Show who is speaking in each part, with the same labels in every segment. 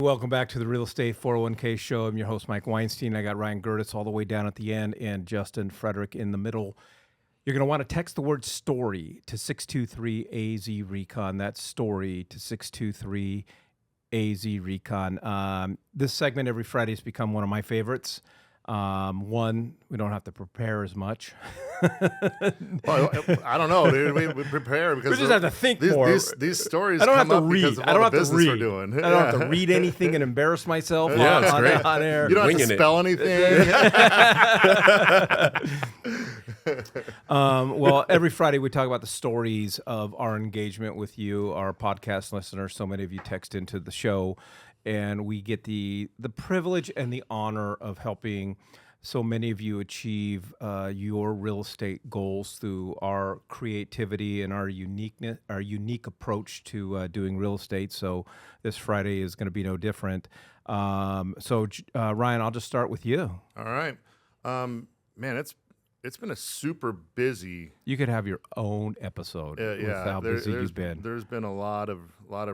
Speaker 1: Welcome back to the Real Estate 401k Show. I'm your host, Mike Weinstein. I got Ryan Gerdes all the way down at the end and Justin Frederick in the middle. You're going to want to text the word story to 623 AZ RECON. That's story to 623 AZ RECON. This segment every Friday has become one of my favorites. One, we don't have to prepare as much.
Speaker 2: Well, I don't know, dude. We prepare because
Speaker 1: We just have to think more.
Speaker 2: These stories
Speaker 1: I don't
Speaker 2: come
Speaker 1: have to
Speaker 2: up
Speaker 1: read.
Speaker 2: because of
Speaker 1: I don't
Speaker 2: all
Speaker 1: have
Speaker 2: the
Speaker 1: to
Speaker 2: business
Speaker 1: read.
Speaker 2: we're doing.
Speaker 1: I don't have to read anything and embarrass myself
Speaker 2: Yeah, it's
Speaker 1: on,
Speaker 2: great.
Speaker 1: on air.
Speaker 2: You don't have to
Speaker 3: Winging it.
Speaker 2: spell anything.
Speaker 1: Well, every Friday we talk about the stories of our engagement with you, our podcast listeners. So many of you text into the show, and we get the privilege and the honor of helping so many of you achieve your real estate goals through our creativity and our unique approach to doing real estate. So this Friday is going to be no different. Ryan, I'll just start with you.
Speaker 2: All right, man. It's been a super busy.
Speaker 1: You could have your own episode with how busy you've been.
Speaker 2: There's been a lot of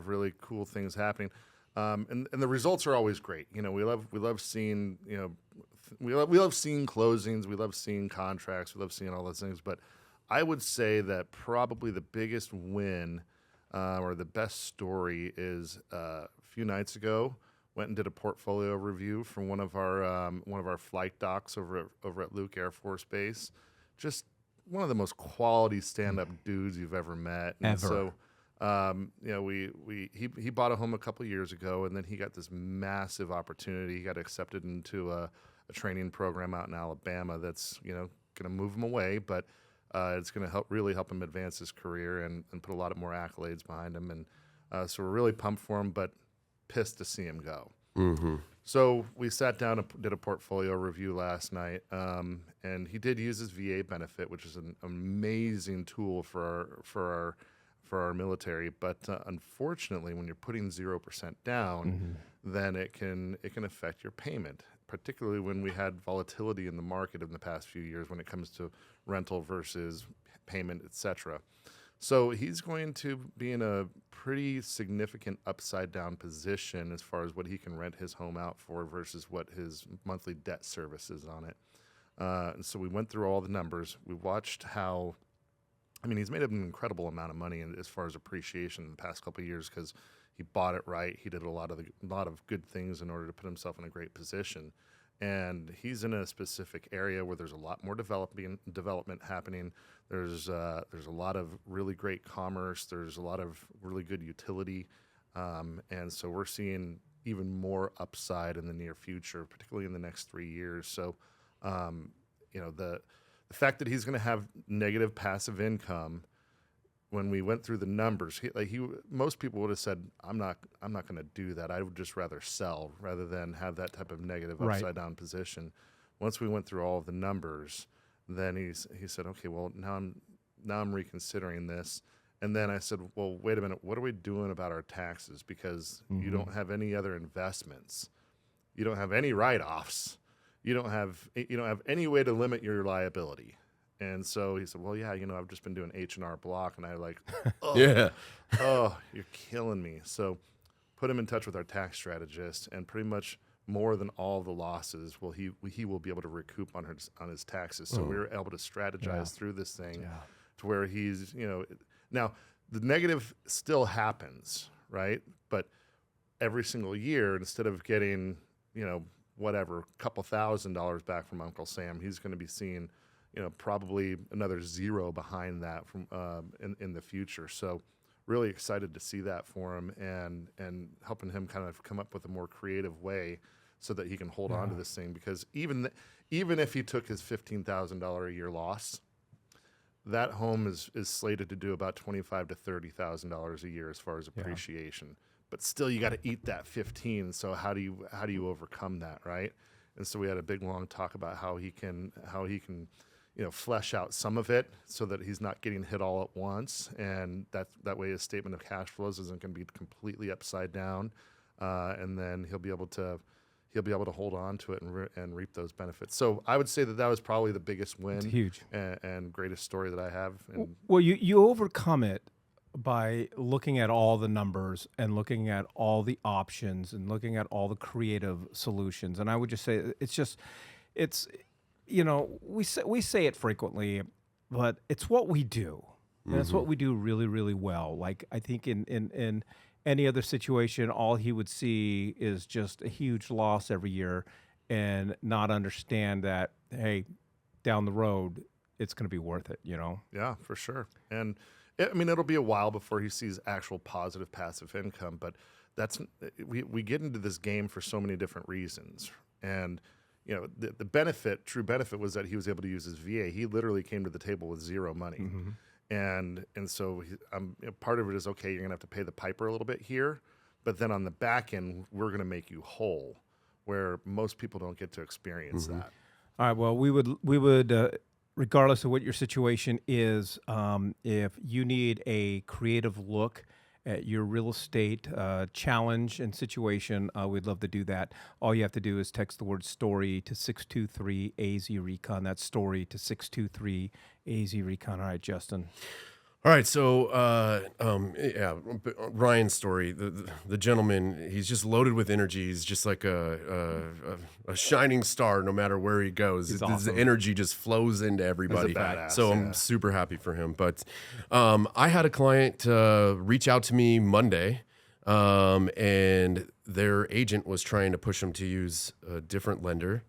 Speaker 2: really cool things happening, and the results are always great. You know, we love seeing we love seeing closings, we love seeing contracts, we love seeing all those things. But I would say that probably the biggest win or the best story is a few nights ago. Went and did a portfolio review from one of our flight docks over at Luke Air Force Base. Just one of the most quality stand-up dudes you've ever met. And
Speaker 1: Ever.
Speaker 2: So, he bought a home a couple years ago, and then he got this massive opportunity. He got accepted into a training program out in Alabama that's going to move him away, but it's going to really help him advance his career and put a lot more accolades behind him. And so we're really pumped for him, but pissed to see him go.
Speaker 3: Mm-hmm.
Speaker 2: So we sat down and did a portfolio review last night, and he did use his VA benefit, which is an amazing tool for our military. But unfortunately, when you're putting 0% down, then it can affect your payment, particularly when we had volatility in the market in the past few years when it comes to rental versus payment, etc. So he's going to be in a pretty significant upside down position as far as what he can rent his home out for versus what his monthly debt service is on it. And so we went through all the numbers. We watched how, he's made an incredible amount of money as far as appreciation in the past couple of years because he bought it right. He did a lot of good things in order to put himself in a great position. And he's in a specific area where there's a lot more development happening. There's a lot of really great commerce. There's a lot of really good utility. And so we're seeing even more upside in the near future, particularly in the next 3 years. So, the fact that he's going to have negative passive income, when we went through the numbers, most people would have said, I'm not going to do that. I would just rather sell rather than have that type of negative upside down position. Once we went through all of the numbers, then he said, okay, well, now I'm reconsidering this. And then I said, well, wait a minute, what are we doing about our taxes? Because you don't have any other investments. You don't have any write-offs. You don't have any way to limit your liability. And so he said, well, yeah, I've just been doing H&R Block. And I oh, you're killing me. So put him in touch with our tax strategist, and pretty much more than all the losses he will be able to recoup on his taxes. So we were able to strategize through this thing to where he's, now the negative still happens, right? But every single year, instead of getting, whatever, a couple $1,000s back from Uncle Sam, he's going to be seeing probably another zero behind that from in the future. So really excited to see that for him and helping him kind of come up with a more creative way so that he can hold on to this thing. Because even if he took his $15,000 a year loss, that home is slated to do about $25,000 to $30,000 a year as far as appreciation. But still, you got to eat that 15. So how do you overcome that, right? And so we had a big long talk about how he can flesh out some of it so that he's not getting hit all at once, and that way his statement of cash flows isn't going to be completely upside down, and then he'll be able to hold on to it and reap those benefits. So I would say that was probably the biggest win,
Speaker 1: It's huge
Speaker 2: and greatest story that I have. And
Speaker 1: well, you overcome it by looking at all the numbers and looking at all the options and looking at all the creative solutions. And I would just say it's we say it frequently, but it's what we do. And it's what we do really, really well. Like I think in any other situation, all he would see is just a huge loss every year and not understand that, hey, down the road, it's going to be worth it,
Speaker 2: Yeah, for sure. And it'll be a while before he sees actual positive passive income, but we get into this game for so many different reasons. And the true benefit was that he was able to use his VA. He literally came to the table with zero money.
Speaker 1: Mm-hmm.
Speaker 2: And so part of it is, okay, you're going to have to pay the piper a little bit here, but then on the back end, we're going to make you whole, where most people don't get to experience that.
Speaker 1: All right. Well, we would regardless of what your situation is, if you need a creative look at your real estate challenge and situation, we'd love to do that. All you have to do is text the word story to 623 AZ RECON. That's story to 623 AZ RECON. All right, Justin.
Speaker 3: All right, so Ryan's story. The gentleman, he's just loaded with energy. He's just like a shining star, no matter where he goes. His energy just flows into everybody.
Speaker 2: He's a badass,
Speaker 3: so I'm super happy for him. But I had a client reach out to me Monday, and their agent was trying to push them to use a different lender.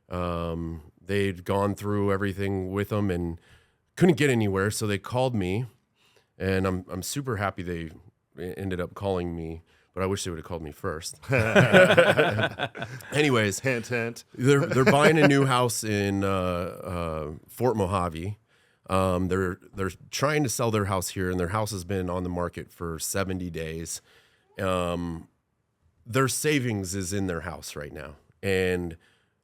Speaker 3: They'd gone through everything with them and couldn't get anywhere, so they called me. And I'm super happy they ended up calling me, but I wish they would have called me first. Anyways,
Speaker 2: hint, hint.
Speaker 3: They're buying a new house in Fort Mojave. They're trying to sell their house here, and their house has been on the market for 70 days. Their savings is in their house right now, and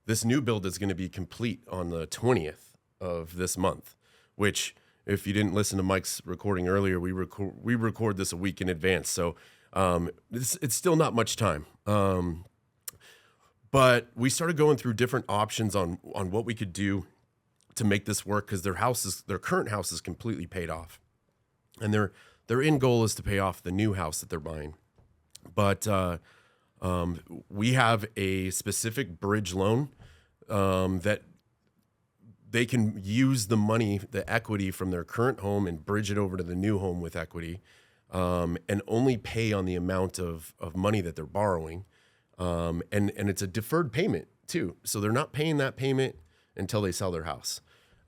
Speaker 3: this new build is going to be complete on the 20th of this month, which, if you didn't listen to Mike's recording earlier, we record this a week in advance, so it's still not much time. But we started going through different options on what we could do to make this work, because their current house is completely paid off, and their end goal is to pay off the new house that they're buying. But we have a specific bridge loan that they can use the money, the equity from their current home, and bridge it over to the new home with equity, and only pay on the amount of money that they're borrowing. And it's a deferred payment too. So they're not paying that payment until they sell their house.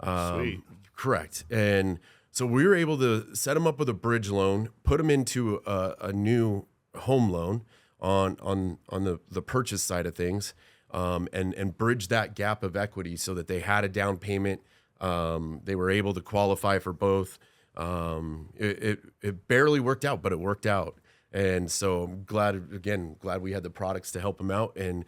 Speaker 2: Sweet.
Speaker 3: Correct. And so we were able to set them up with a bridge loan, put them into a new home loan on the purchase side of things. And bridge that gap of equity so that they had a down payment. They were able to qualify for both. It barely worked out, but it worked out. And so I'm glad we had the products to help them out, and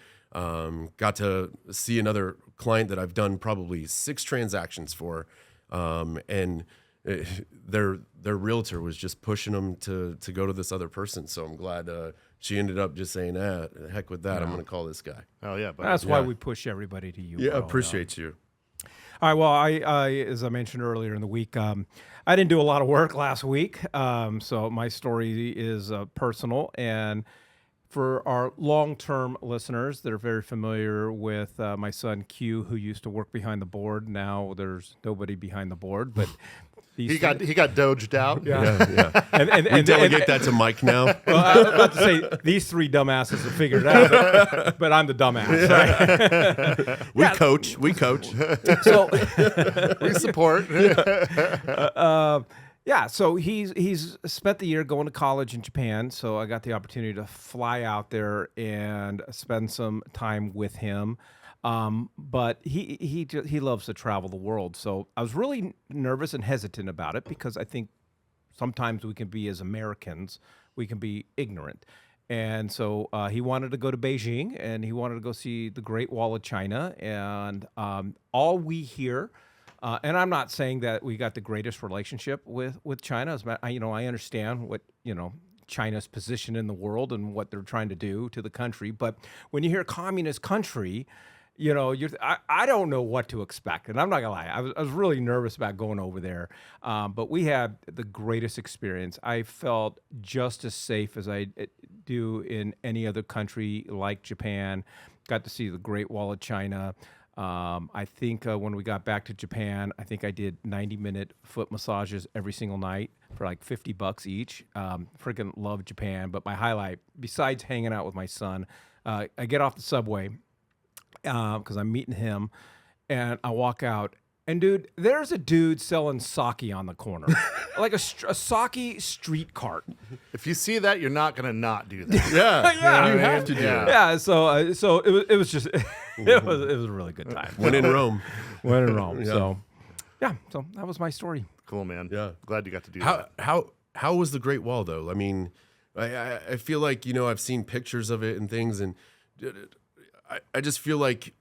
Speaker 3: got to see another client that I've done probably 6 transactions for. And their realtor was just pushing them to go to this other person. So I'm glad she ended up just saying, heck with that. I'm going to call this guy.
Speaker 2: Oh, yeah. But
Speaker 1: That's why we push everybody to you.
Speaker 3: Yeah,
Speaker 1: bro,
Speaker 3: appreciate you.
Speaker 1: All right. Well, I as I mentioned earlier in the week, I didn't do a lot of work last week. So my story is personal. And for our long-term listeners that are very familiar with my son Q, who used to work behind the board. Now there's nobody behind the board, but
Speaker 2: he got doged out.
Speaker 3: Yeah. And delegate that to Mike now.
Speaker 1: Well, I was about to say these 3 dumbasses have figured it out, but I'm the dumbass. Right?
Speaker 3: We coach.
Speaker 1: So
Speaker 2: We support.
Speaker 1: So he's spent the year going to college in Japan. So I got the opportunity to fly out there and spend some time with him. But he loves to travel the world. So I was really nervous and hesitant about it, because I think sometimes we can be, as Americans, we can be ignorant. And so he wanted to go to Beijing, and he wanted to go see the Great Wall of China. And all we hear, and I'm not saying that we got the greatest relationship with China. I understand what, China's position in the world and what they're trying to do to the country. But when you hear communist country, I don't know what to expect, and I'm not gonna lie. I was really nervous about going over there, but we had the greatest experience. I felt just as safe as I do in any other country like Japan. Got to see the Great Wall of China. I think when we got back to Japan, I think I did 90-minute foot massages every single night for like $50 each. Freaking love Japan. But my highlight, besides hanging out with my son, I get off the subway because I'm meeting him, and I walk out. And, dude, there's a dude selling sake on the corner, like a sake street cart.
Speaker 2: If you see that, you're not going to not do that.
Speaker 1: Yeah,
Speaker 3: you have to do it.
Speaker 1: Yeah, so it was just it was a really good time.
Speaker 3: When in Rome.
Speaker 1: When in Rome.
Speaker 3: Yeah.
Speaker 1: So that was my story.
Speaker 2: Cool, man.
Speaker 3: Yeah.
Speaker 2: Glad you got to do that.
Speaker 3: How was the Great Wall though? I mean, I feel like I've seen pictures of it and things, and I just feel like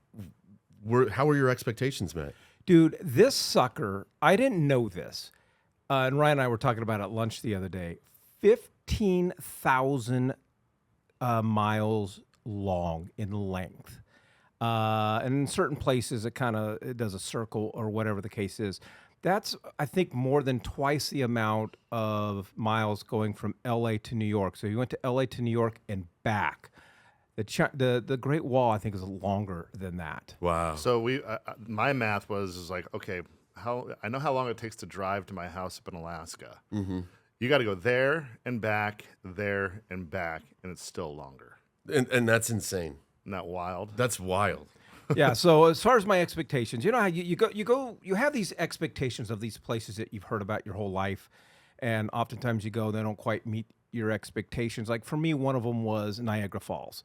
Speaker 3: how were your expectations met?
Speaker 1: Dude, this sucker, I didn't know this. And Ryan and I were talking about it at lunch the other day. 15,000 miles long in length. And in certain places, it does a circle or whatever the case is. That's, I think, more than twice the amount of miles going from L.A. to New York. So you went to L.A. to New York and back. The Great Wall, I think, is longer than that.
Speaker 3: Wow.
Speaker 2: So my math was like, okay, I know how long it takes to drive to my house up in Alaska. Mm-hmm. You got to go there, and back, and it's still longer.
Speaker 3: And that's insane.
Speaker 2: Isn't that wild?
Speaker 3: That's wild.
Speaker 1: Yeah. So as far as my expectations, you know how you have these expectations of these places that you've heard about your whole life, and oftentimes you go, they don't quite meet your expectations. Like for me, one of them was Niagara Falls.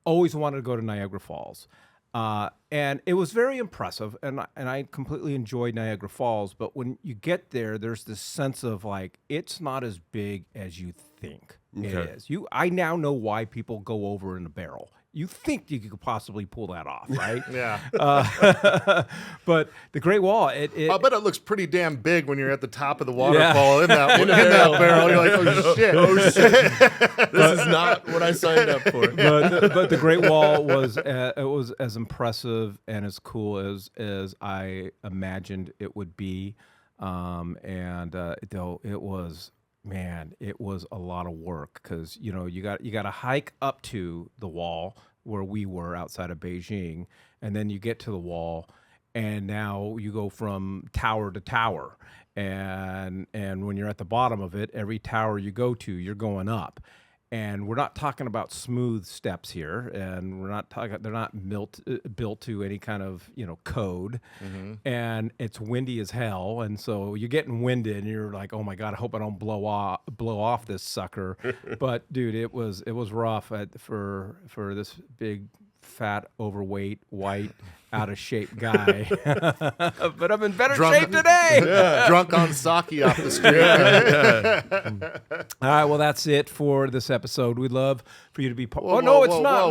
Speaker 1: Always wanted to go to Niagara Falls. And it was very impressive, and I completely enjoyed Niagara Falls. But when you get there, there's this sense of like, it's not as big as you think it is. I now know why people go over in a barrel. You think you could possibly pull that off, right?
Speaker 2: Yeah.
Speaker 1: But the Great Wall,
Speaker 2: I bet it looks pretty damn big when you're at the top of the waterfall in that barrel. You're like, oh shit.
Speaker 3: This is not what I signed up for.
Speaker 1: But the Great Wall was as impressive and as cool as I imagined it would be, though it was. Man, it was a lot of work because you got to hike up to the wall where we were outside of Beijing, and then you get to the wall, and now you go from tower to tower, and when you're at the bottom of it, every tower you go to, you're going up. And we're not talking about smooth steps here, and they're not built to any kind of code, and it's windy as hell, and so you're getting winded, and you're like, oh my god, I hope I don't blow off this sucker. But dude, it was rough for this big, fat, overweight, white, out of shape guy. But I'm in better shape today.
Speaker 2: Drunk on sake off the street.
Speaker 1: All right, well, that's it for this episode. We'd love for you to be part.
Speaker 2: Whoa,
Speaker 1: Oh no,
Speaker 2: whoa,
Speaker 1: it's
Speaker 2: whoa,
Speaker 1: not.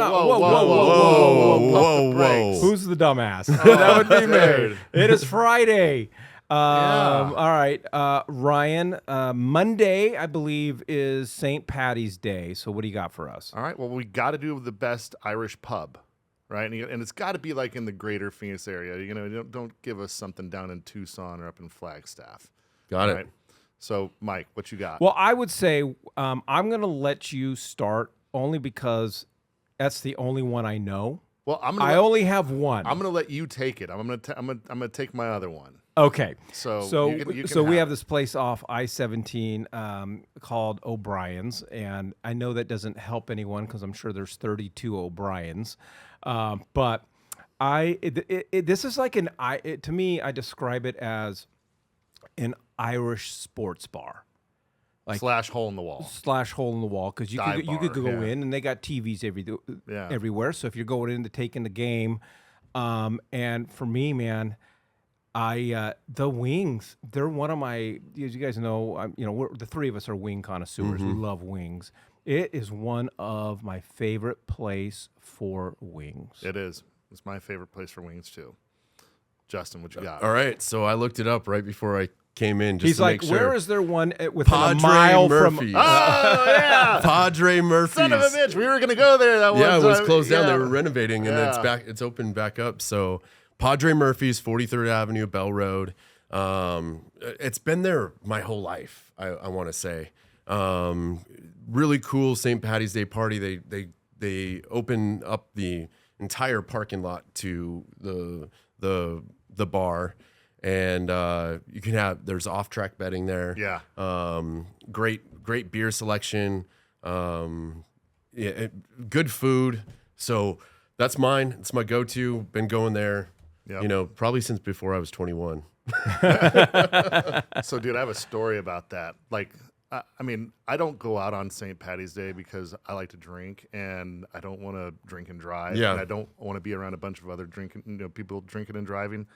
Speaker 2: whoa.
Speaker 1: Who's the dumbass? That would be me. It is Friday. All right, Ryan. Monday, I believe, is St. Paddy's Day. So what do you got for us?
Speaker 2: All right. Well, we got to do the best Irish pub, right? And it's got to be like in the greater Phoenix area. Don't give us something down in Tucson or up in Flagstaff.
Speaker 3: Got it.
Speaker 2: Right? So, Mike, what you got?
Speaker 1: Well, I would say I'm going to let you start only because that's the only one I know.
Speaker 2: Well,
Speaker 1: I only have one.
Speaker 2: I'm going to let you take it. I'm going to take my other one.
Speaker 1: Okay.
Speaker 2: So you can
Speaker 1: we have this place off I-17 called O'Brien's, and I know that doesn't help anyone because I'm sure there's 32 O'Brien's, but this is like to me, I describe it as an Irish sports bar.
Speaker 2: Like / hole in the wall.
Speaker 1: / hole in the wall, because you could go in, and they got TVs everywhere. So if you're going in to take in the game, and for me, man, the wings, they're one of my, as you guys know, the three of us are wing connoisseurs. We love wings. It is one of my favorite place for wings.
Speaker 2: It is. It's my favorite place for wings too. Justin, what you got?
Speaker 3: All right. So I looked it up right before I came in just
Speaker 1: He's
Speaker 3: to
Speaker 1: like,
Speaker 3: make sure.
Speaker 1: where is there one within
Speaker 3: Padre
Speaker 1: a mile
Speaker 3: Murphy's.
Speaker 1: from?
Speaker 2: Oh yeah,
Speaker 3: Padre Murphy's.
Speaker 2: son of a bitch. We were gonna go there. That
Speaker 3: Yeah,
Speaker 2: one
Speaker 3: it was
Speaker 2: time.
Speaker 3: closed down. They
Speaker 2: Yeah.
Speaker 3: were renovating, and then it's
Speaker 2: Yeah.
Speaker 3: back. It's opened back up. So Padre Murphy's, 43rd Avenue, Bell Road. It's been there my whole life. I want to say, really cool St. Patty's Day party. They open up the entire parking lot to the bar. And you can there's off-track betting there.
Speaker 2: Yeah.
Speaker 3: Great beer selection. Good food. So that's mine. It's my go-to. Been going there,
Speaker 2: Yep.
Speaker 3: probably since before I was 21.
Speaker 2: So, dude, I have a story about that. Like, I mean, I don't go out on St. Patty's Day because I like to drink, and I don't want to drink and drive.
Speaker 3: Yeah.
Speaker 2: And I don't want to be around a bunch of other people drinking and driving.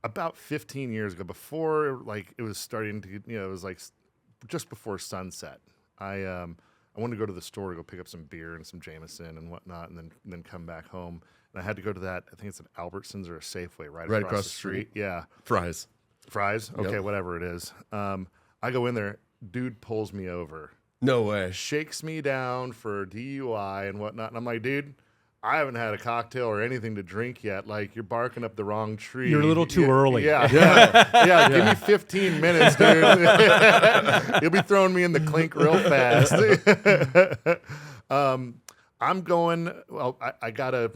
Speaker 2: About 15 years ago, before like it was starting to, it was like just before sunset. I wanted to go to the store to go pick up some beer and some Jameson and whatnot, and then come back home. And I had to go to that. I think it's an Albertsons or a Safeway right across the street. Yeah,
Speaker 3: Fries.
Speaker 2: Okay,
Speaker 3: Yep.
Speaker 2: whatever it is. I go in there. Dude pulls me over,
Speaker 3: No way.
Speaker 2: shakes me down for DUI and whatnot. And I'm like, dude, I haven't had a cocktail or anything to drink yet. Like, you're barking up the wrong tree.
Speaker 1: You're a little too early.
Speaker 2: Yeah. Give me 15 minutes, dude. You'll be throwing me in the clink real fast. I'm going. Well, I gotta.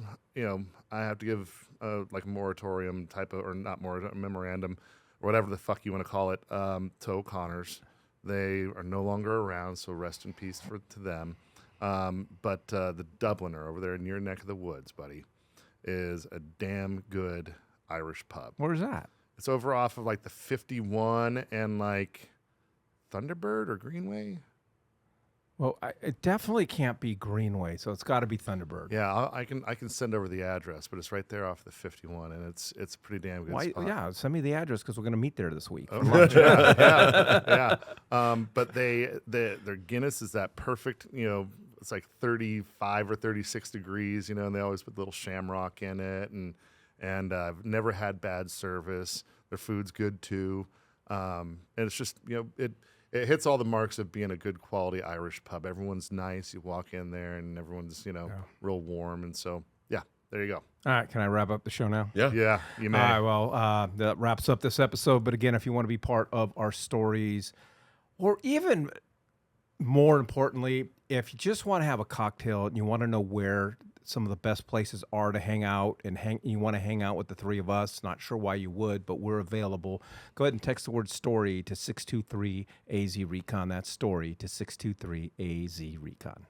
Speaker 2: I have to give like a moratorium type of, or not moratorium, memorandum, or whatever the fuck you want to call it, to O'Connor's. They are no longer around, so rest in peace to them. But the Dubliner over there in your neck of the woods, buddy, is a damn good Irish pub.
Speaker 1: Where's that?
Speaker 2: It's over off of like the 51 and like Thunderbird or Greenway.
Speaker 1: Well, it definitely can't be Greenway, so it's got to be Thunderbird.
Speaker 2: Yeah, I can send over the address, but it's right there off the 51, and it's a pretty damn good spot.
Speaker 1: Yeah, send me the address because we're going to meet there this week.
Speaker 2: Oh, yeah. But their Guinness is that perfect, it's like 35 or 36 degrees, and they always put little shamrock in it, and I've never had bad service. Their food's good too, and it's just it hits all the marks of being a good quality Irish pub. Everyone's nice. You walk in there, and everyone's real warm, and so yeah, there you go.
Speaker 1: All right, can I wrap up the show now?
Speaker 3: Yeah.
Speaker 2: Yeah, you may.
Speaker 1: All right, well, that wraps up this episode. But again, if you want to be part of our stories, or even more importantly, if you just want to have a cocktail and you want to know where some of the best places are to hang out, and you want to hang out with the three of us, not sure why you would, but we're available. Go ahead and text the word story to 623 AZ RECON. That's story to 623 AZ RECON.